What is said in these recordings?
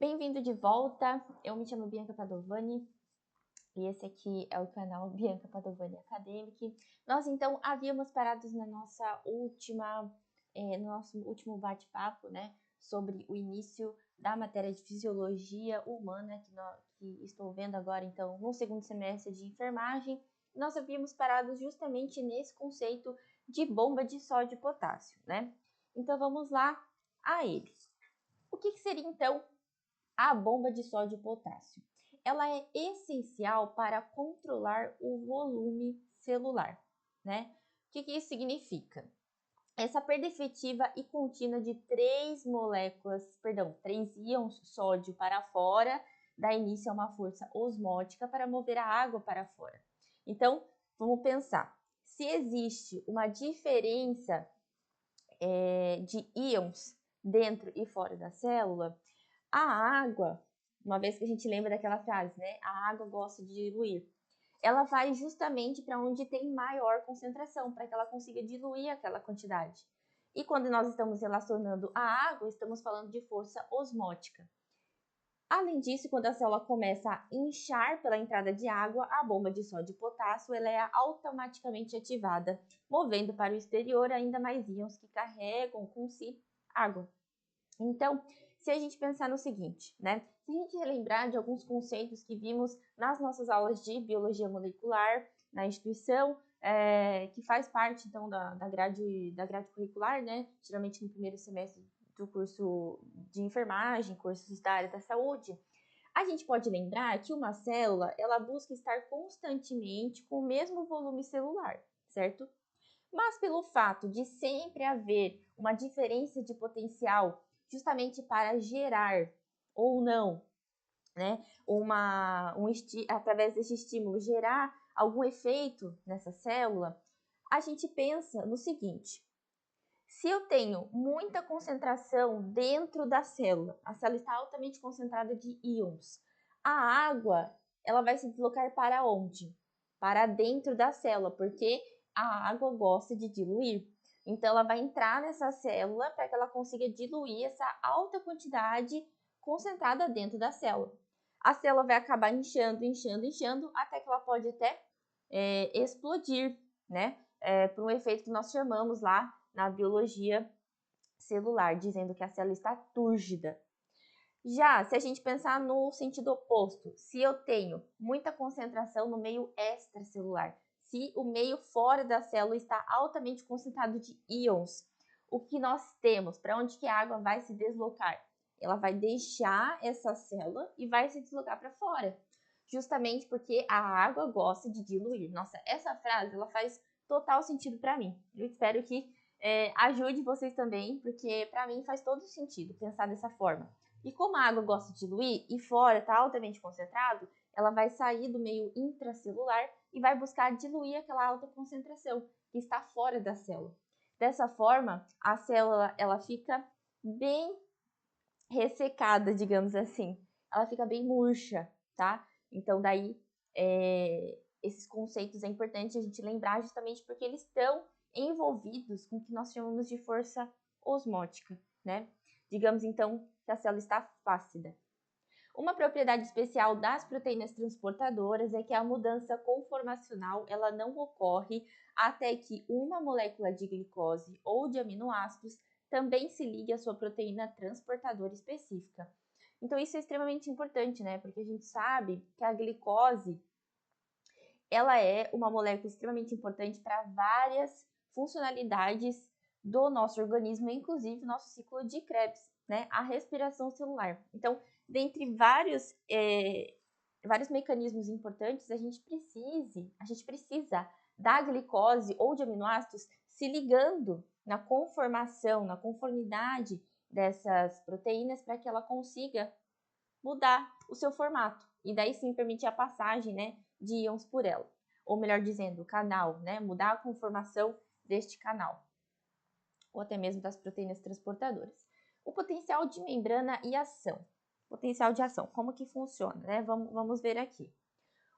Bem-vindo de volta, eu me chamo Bianca Padovani e esse aqui é o canal Bianca Padovani Academic. Nós então havíamos parado na no nosso último bate-papo, né, sobre o início da matéria de fisiologia humana que estou vendo agora então no segundo semestre de enfermagem. Nós havíamos parado justamente nesse conceito de bomba de sódio e potássio, né? Então vamos lá a ele. O que seria então a bomba de sódio e potássio? Ela é essencial para controlar o volume celular, né? O que isso significa? Essa perda efetiva e contínua de três íons sódio para fora dá início a uma força osmótica para mover a água para fora. Então, vamos pensar. Se existe uma diferença de íons dentro e fora da célula, a água, uma vez que a gente lembra daquela frase, né? A água gosta de diluir. Ela vai justamente para onde tem maior concentração, para que ela consiga diluir aquela quantidade. E quando nós estamos relacionando a água, estamos falando de força osmótica. Além disso, quando a célula começa a inchar pela entrada de água, a bomba de sódio e potássio ela é automaticamente ativada, movendo para o exterior ainda mais íons que carregam com si água. Então, se a gente pensar no seguinte, né? Se a gente relembrar de alguns conceitos que vimos nas nossas aulas de biologia molecular na instituição, que faz parte então da grade curricular, né? Geralmente no primeiro semestre do curso de enfermagem, cursos da área da saúde, a gente pode lembrar que uma célula ela busca estar constantemente com o mesmo volume celular, certo? Mas pelo fato de sempre haver uma diferença de potencial justamente para gerar ou não, né, através desse estímulo, gerar algum efeito nessa célula, a gente pensa no seguinte: se eu tenho muita concentração dentro da célula, a célula está altamente concentrada de íons, a água ela vai se deslocar para onde? Para dentro da célula, porque a água gosta de diluir. Então, ela vai entrar nessa célula para que ela consiga diluir essa alta quantidade concentrada dentro da célula. A célula vai acabar inchando, até que ela pode até explodir, né? Por um efeito que nós chamamos lá na biologia celular, dizendo que a célula está túrgida. Já se a gente pensar no sentido oposto, se eu tenho muita concentração no meio extracelular, se o meio fora da célula está altamente concentrado de íons, o que nós temos? Para onde que a água vai se deslocar? Ela vai deixar essa célula e vai se deslocar para fora, justamente porque a água gosta de diluir. Nossa, essa frase ela faz total sentido para mim. Eu espero que ajude vocês também, porque para mim faz todo sentido pensar dessa forma. E como a água gosta de diluir e fora está altamente concentrado, ela vai sair do meio intracelular e vai buscar diluir aquela alta concentração que está fora da célula. Dessa forma, a célula ela fica bem ressecada, digamos assim. Ela fica bem murcha, tá? Então, daí, esses conceitos é importante a gente lembrar justamente porque eles estão envolvidos com o que nós chamamos de força osmótica, né? Digamos, então, que a célula está flácida. Uma propriedade especial das proteínas transportadoras é que a mudança conformacional ela não ocorre até que uma molécula de glicose ou de aminoácidos também se ligue à sua proteína transportadora específica. Então isso é extremamente importante, né? Porque a gente sabe que a glicose ela é uma molécula extremamente importante para várias funcionalidades do nosso organismo, inclusive nosso ciclo de Krebs, né? A respiração celular. Então, dentre vários mecanismos importantes, a gente precisa da glicose ou de aminoácidos se ligando na conformação, na conformidade dessas proteínas para que ela consiga mudar o seu formato e daí sim permitir a passagem, né, de íons por ela. Ou melhor dizendo, o canal, né, mudar a conformação deste canal. Ou até mesmo das proteínas transportadoras. O potencial de membrana e ação. Potencial de ação, como que funciona, né? Vamos ver aqui.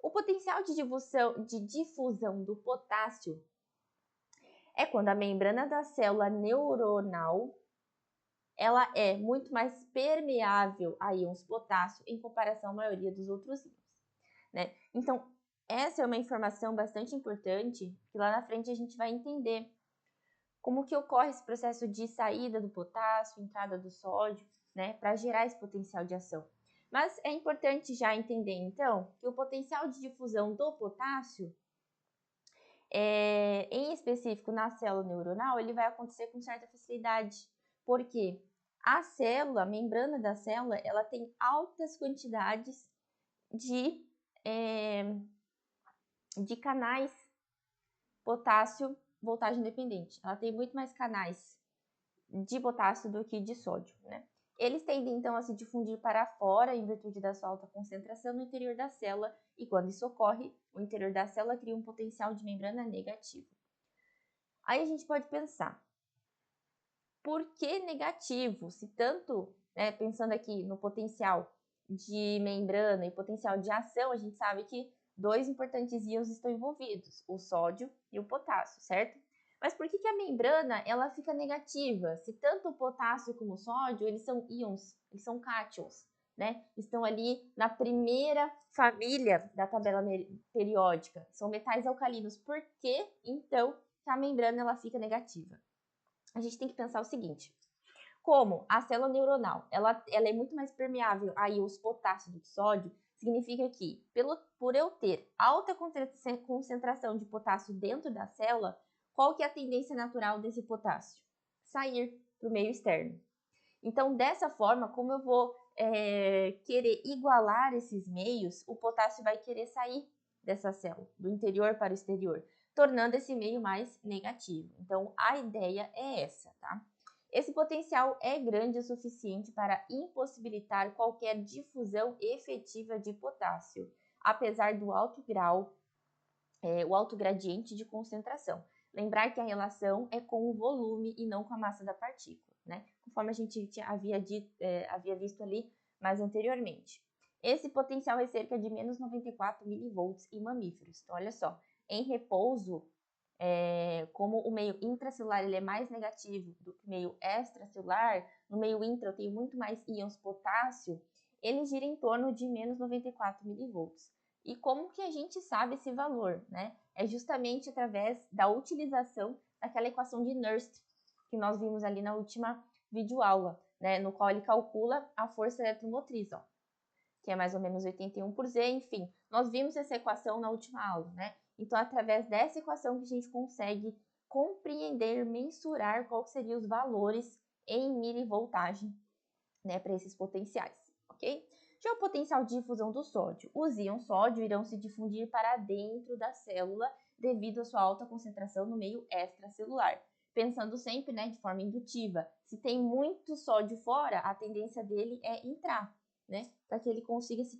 O potencial de difusão do potássio é quando a membrana da célula neuronal ela é muito mais permeável a íons potássio em comparação à maioria dos outros íons, né? Então, essa é uma informação bastante importante, que lá na frente a gente vai entender como que ocorre esse processo de saída do potássio, entrada do sódio, né, para gerar esse potencial de ação. Mas é importante já entender, então, que o potencial de difusão do potássio, em específico na célula neuronal, ele vai acontecer com certa facilidade, porque a célula, a membrana da célula, ela tem altas quantidades de canais potássio voltagem dependente. Ela tem muito mais canais de potássio do que de sódio, né? Eles tendem, então, a se difundir para fora em virtude da sua alta concentração no interior da célula, e quando isso ocorre, o interior da célula cria um potencial de membrana negativo. Aí a gente pode pensar, por que negativo? Se tanto, né, pensando aqui no potencial de membrana e potencial de ação, a gente sabe que dois importantes íons estão envolvidos, o sódio e o potássio, certo? Mas por que a membrana ela fica negativa? Se tanto o potássio como o sódio, eles são íons, eles são cátions, né? Estão ali na primeira família da tabela periódica, são metais alcalinos. Por que, então, que a membrana ela fica negativa? A gente tem que pensar o seguinte: como a célula neuronal ela é muito mais permeável a íons potássio do que sódio, significa que, por eu ter alta concentração de potássio dentro da célula, qual que é a tendência natural desse potássio? Sair para o meio externo. Então, dessa forma, como eu vou querer igualar esses meios, o potássio vai querer sair dessa célula, do interior para o exterior, tornando esse meio mais negativo. Então, a ideia é essa, tá? Esse potencial é grande o suficiente para impossibilitar qualquer difusão efetiva de potássio, apesar do alto grau, o alto gradiente de concentração. Lembrar que a relação é com o volume e não com a massa da partícula, né? Conforme a gente havia visto ali mais anteriormente. Esse potencial é cerca de menos 94 milivolts em mamíferos. Então, olha só, em repouso, como o meio intracelular ele é mais negativo do que o meio extracelular, no meio intra eu tenho muito mais íons potássio, ele gira em torno de menos 94 milivolts. E como que a gente sabe esse valor, né? É justamente através da utilização daquela equação de Nernst, que nós vimos ali na última videoaula, né? No qual ele calcula a força eletromotriz, ó, que é mais ou menos 81 por Z, enfim. Nós vimos essa equação na última aula, né? Então, através dessa equação que a gente consegue compreender, mensurar quais seriam os valores em milivoltagem, né, para esses potenciais, ok? Já o potencial de difusão do sódio. Os íons sódio irão se difundir para dentro da célula devido à sua alta concentração no meio extracelular. Pensando sempre, né, de forma indutiva, se tem muito sódio fora, a tendência dele é entrar, né, para que ele consiga se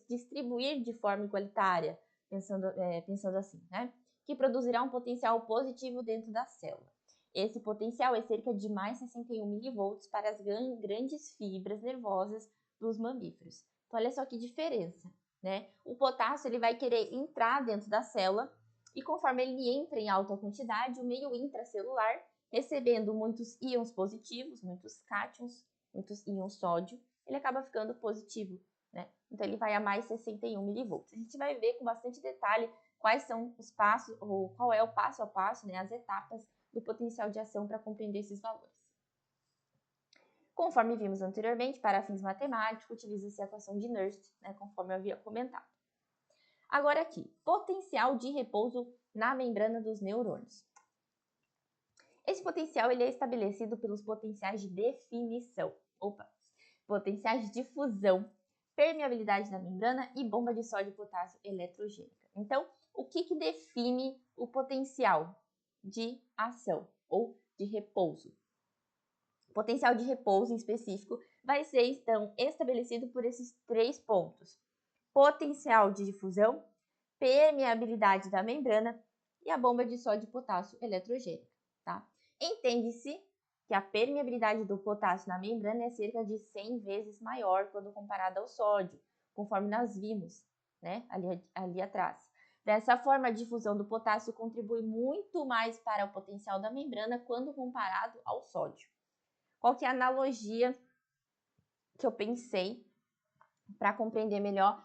distribuir de forma igualitária, pensando assim, né, que produzirá um potencial positivo dentro da célula. Esse potencial é cerca de mais 61 milivolts para as grandes fibras nervosas dos mamíferos. Então, olha só que diferença, né? O potássio ele vai querer entrar dentro da célula e conforme ele entra em alta quantidade, o meio intracelular, recebendo muitos íons positivos, muitos cátions, muitos íons sódio, ele acaba ficando positivo, né? Então, ele vai a mais 61 milivolts. A gente vai ver com bastante detalhe quais são os passos, ou qual é o passo a passo, né, as etapas do potencial de ação para compreender esses valores. Conforme vimos anteriormente, para fins matemáticos, utiliza-se a equação de Nernst, né, conforme eu havia comentado. Agora aqui, potencial de repouso na membrana dos neurônios. Esse potencial ele é estabelecido pelos potenciais de definição, potenciais de difusão, permeabilidade da membrana e bomba de sódio e potássio eletrogênica. Então, o que define o potencial de ação ou de repouso? O potencial de repouso em específico vai ser, então, estabelecido por esses 3 pontos: potencial de difusão, permeabilidade da membrana e a bomba de sódio e potássio eletrogênica, tá? Entende-se que a permeabilidade do potássio na membrana é cerca de 100 vezes maior quando comparada ao sódio, conforme nós vimos, né, ali atrás. Dessa forma, a difusão do potássio contribui muito mais para o potencial da membrana quando comparado ao sódio. qual que é a analogia que eu pensei para compreender melhor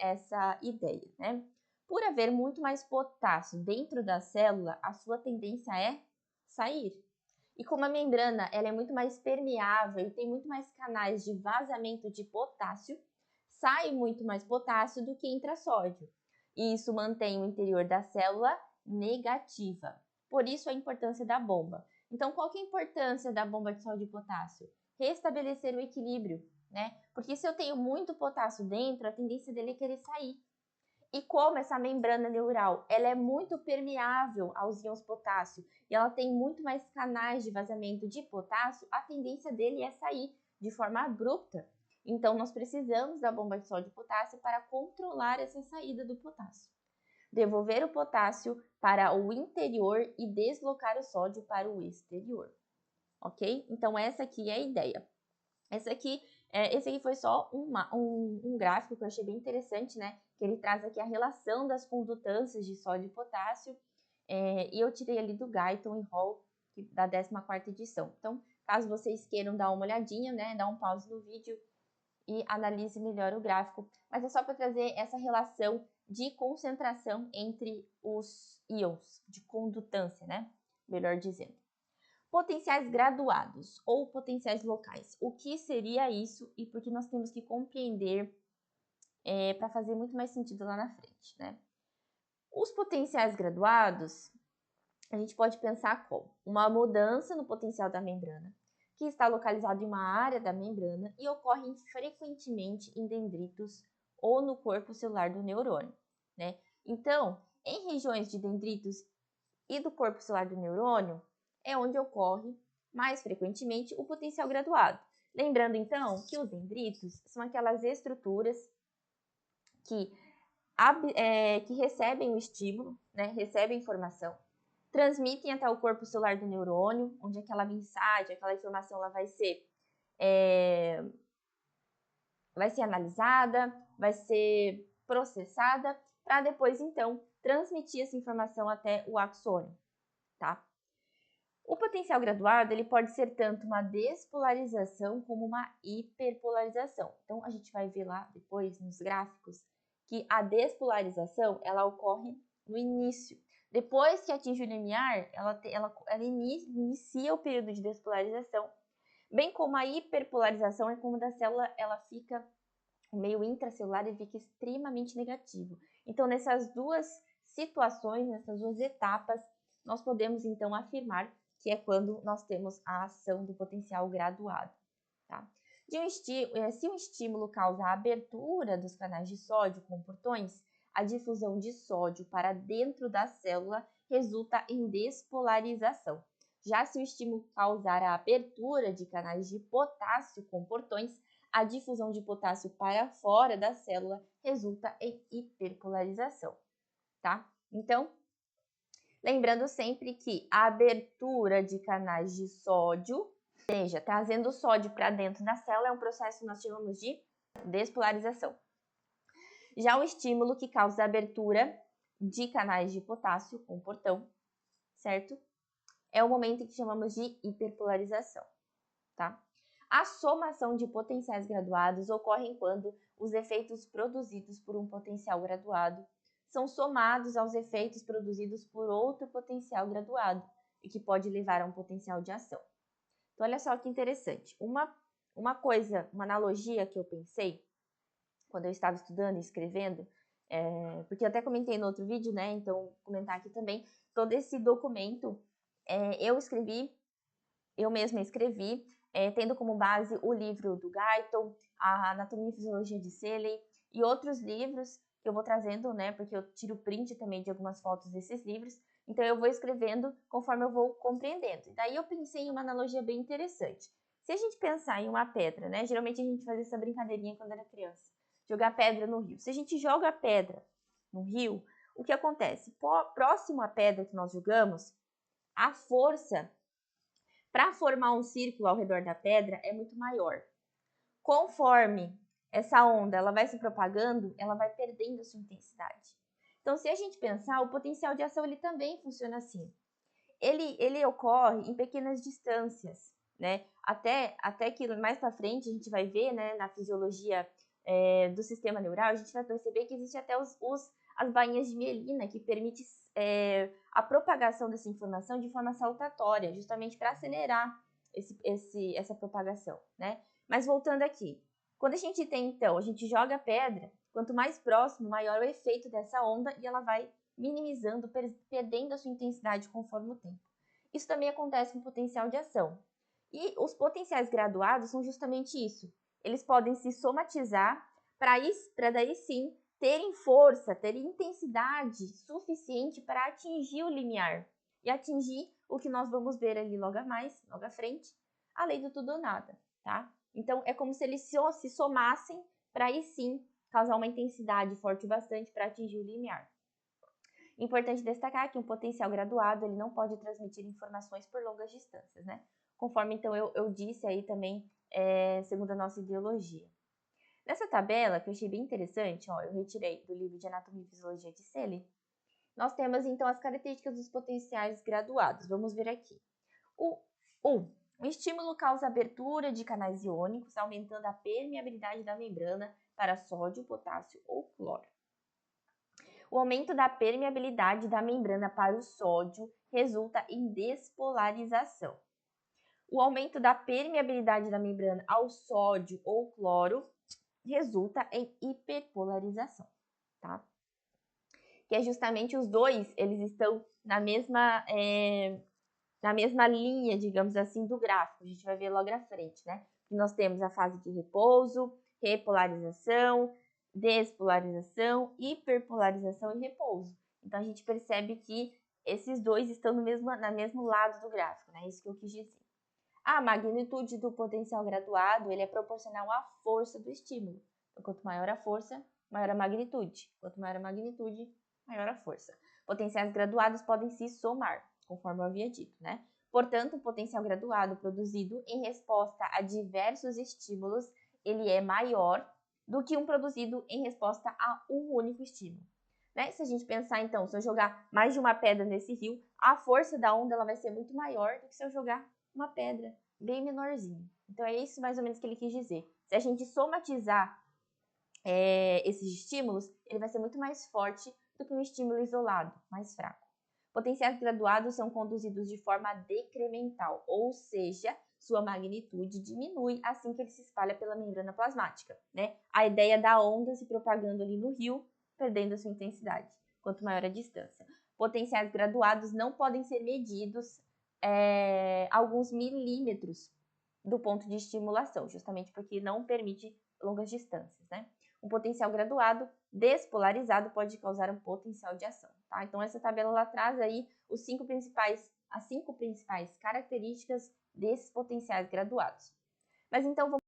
essa ideia, né? Por haver muito mais potássio dentro da célula, a sua tendência é sair. E como a membrana ela é muito mais permeável e tem muito mais canais de vazamento de potássio, sai muito mais potássio do que entra sódio. E isso mantém o interior da célula negativa. Por isso a importância da bomba. Então, qual que é a importância da bomba de sódio e potássio? Restabelecer o equilíbrio, né? Porque se eu tenho muito potássio dentro, a tendência dele é querer sair. E como essa membrana neural ela é muito permeável aos íons potássio e ela tem muito mais canais de vazamento de potássio, a tendência dele é sair de forma abrupta. Então, nós precisamos da bomba de sódio e potássio para controlar essa saída do potássio. Devolver o potássio para o interior e deslocar o sódio para o exterior. Ok? Então, essa aqui é a ideia. Esse aqui foi só um gráfico que eu achei bem interessante, né? Que ele traz aqui a relação das condutâncias de sódio e potássio. E eu tirei ali do Guyton e Hall, da 14ª edição. Então, caso vocês queiram dar uma olhadinha, né? Dá um pause no vídeo e analise melhor o gráfico. Mas é só para trazer essa relação de concentração entre os íons, de condutância, né? Melhor dizendo. Potenciais graduados ou potenciais locais. O que seria isso e por que nós temos que compreender para fazer muito mais sentido lá na frente, né? Os potenciais graduados, a gente pode pensar como uma mudança no potencial da membrana, que está localizado em uma área da membrana e ocorre frequentemente em dendritos ou no corpo celular do neurônio, né? Então, em regiões de dendritos e do corpo celular do neurônio, é onde ocorre mais frequentemente o potencial graduado. Lembrando, então, que os dendritos são aquelas estruturas que recebem o estímulo, né, recebem informação, transmitem até o corpo celular do neurônio, onde aquela mensagem, aquela informação ela vai ser analisada, vai ser processada, para depois, então, transmitir essa informação até o axônio, tá? O potencial graduado ele pode ser tanto uma despolarização como uma hiperpolarização. Então, a gente vai ver lá depois nos gráficos que a despolarização ela ocorre no início. Depois que atinge o limiar, ela inicia o período de despolarização, bem como a hiperpolarização é quando a célula ela fica meio intracelular e fica extremamente negativo. Então, nessas duas situações, nessas duas etapas, nós podemos então afirmar que é quando nós temos a ação do potencial graduado. Tá? Se um estímulo causa a abertura dos canais de sódio com portões, a difusão de sódio para dentro da célula resulta em despolarização. Já se o estímulo causar a abertura de canais de potássio com portões, a difusão de potássio para fora da célula resulta em hiperpolarização. Tá? Então, lembrando sempre que a abertura de canais de sódio, ou seja, trazendo sódio para dentro da célula, é um processo que nós chamamos de despolarização. Já o estímulo que causa a abertura de canais de potássio com portão, certo? É o momento que chamamos de hiperpolarização, tá? A somação de potenciais graduados ocorre quando os efeitos produzidos por um potencial graduado são somados aos efeitos produzidos por outro potencial graduado e que pode levar a um potencial de ação. Então, olha só que interessante. Uma analogia que eu pensei quando eu estava estudando e escrevendo, porque eu até comentei no outro vídeo, né? Então, vou comentar aqui também. Todo esse documento eu mesma escrevi, tendo como base o livro do Guyton, a Anatomia e Fisiologia de Seeley e outros livros que eu vou trazendo, né, porque eu tiro print também de algumas fotos desses livros, então eu vou escrevendo conforme eu vou compreendendo. E daí eu pensei em uma analogia bem interessante. Se a gente pensar em uma pedra, né, geralmente a gente fazia essa brincadeirinha quando era criança, jogar pedra no rio. Se a gente joga a pedra no rio, o que acontece? Próximo à pedra que nós jogamos, a força para formar um círculo ao redor da pedra é muito maior. Conforme essa onda ela vai se propagando, ela vai perdendo a sua intensidade. Então, se a gente pensar, o potencial de ação ele também funciona assim. Ele ocorre em pequenas distâncias, né? Até que mais para frente a gente vai ver, né, na fisiologia do sistema neural, a gente vai perceber que existe até as bainhas de mielina, que permite a propagação dessa informação de forma saltatória, justamente para acelerar essa propagação, né? Mas voltando aqui, quando a gente tem, então, a gente joga a pedra, quanto mais próximo, maior o efeito dessa onda e ela vai minimizando, perdendo a sua intensidade conforme o tempo. Isso também acontece com potencial de ação. E os potenciais graduados são justamente isso. Eles podem se somatizar para daí sim terem força, terem intensidade suficiente para atingir o limiar e atingir o que nós vamos ver ali logo à frente, a lei do tudo ou nada, tá? Então, é como se eles se somassem para aí sim causar uma intensidade forte bastante para atingir o limiar. Importante destacar que um potencial graduado ele não pode transmitir informações por longas distâncias, né? Conforme então eu disse aí também, segundo a nossa ideologia. Nessa tabela, que eu achei bem interessante, ó, eu retirei do livro de Anatomia e Fisiologia de Seeley, nós temos então as características dos potenciais graduados. Vamos ver aqui. O estímulo causa abertura de canais iônicos, aumentando a permeabilidade da membrana para sódio, potássio ou cloro. O aumento da permeabilidade da membrana para o sódio resulta em despolarização. O aumento da permeabilidade da membrana ao sódio ou cloro resulta em hiperpolarização, tá? Que é justamente os dois, eles estão na mesma linha, digamos assim, do gráfico. A gente vai ver logo à frente, né? Nós temos a fase de repouso, repolarização, despolarização, hiperpolarização e repouso. Então, a gente percebe que esses dois estão no mesmo lado do gráfico, né? Isso que eu quis dizer. A magnitude do potencial graduado, ele é proporcional à força do estímulo. Então, quanto maior a força, maior a magnitude. Quanto maior a magnitude, maior a força. Potenciais graduados podem se somar, conforme eu havia dito, né? Portanto, o potencial graduado produzido em resposta a diversos estímulos, ele é maior do que um produzido em resposta a um único estímulo. Né? Se a gente pensar, então, se eu jogar mais de uma pedra nesse rio, a força da onda ela vai ser muito maior do que se eu jogar uma pedra bem menorzinha. Então, é isso mais ou menos que ele quis dizer. Se a gente somatizar esses estímulos, ele vai ser muito mais forte do que um estímulo isolado, mais fraco. Potenciais graduados são conduzidos de forma decremental, ou seja, sua magnitude diminui assim que ele se espalha pela membrana plasmática, né? A ideia da onda se propagando ali no rio, perdendo a sua intensidade, quanto maior a distância. Potenciais graduados não podem ser medidos alguns milímetros do ponto de estimulação, justamente porque não permite longas distâncias, né? Um potencial graduado despolarizado pode causar um potencial de ação, tá? Então, essa tabela lá traz aí as 5 principais características desses potenciais graduados. Mas então,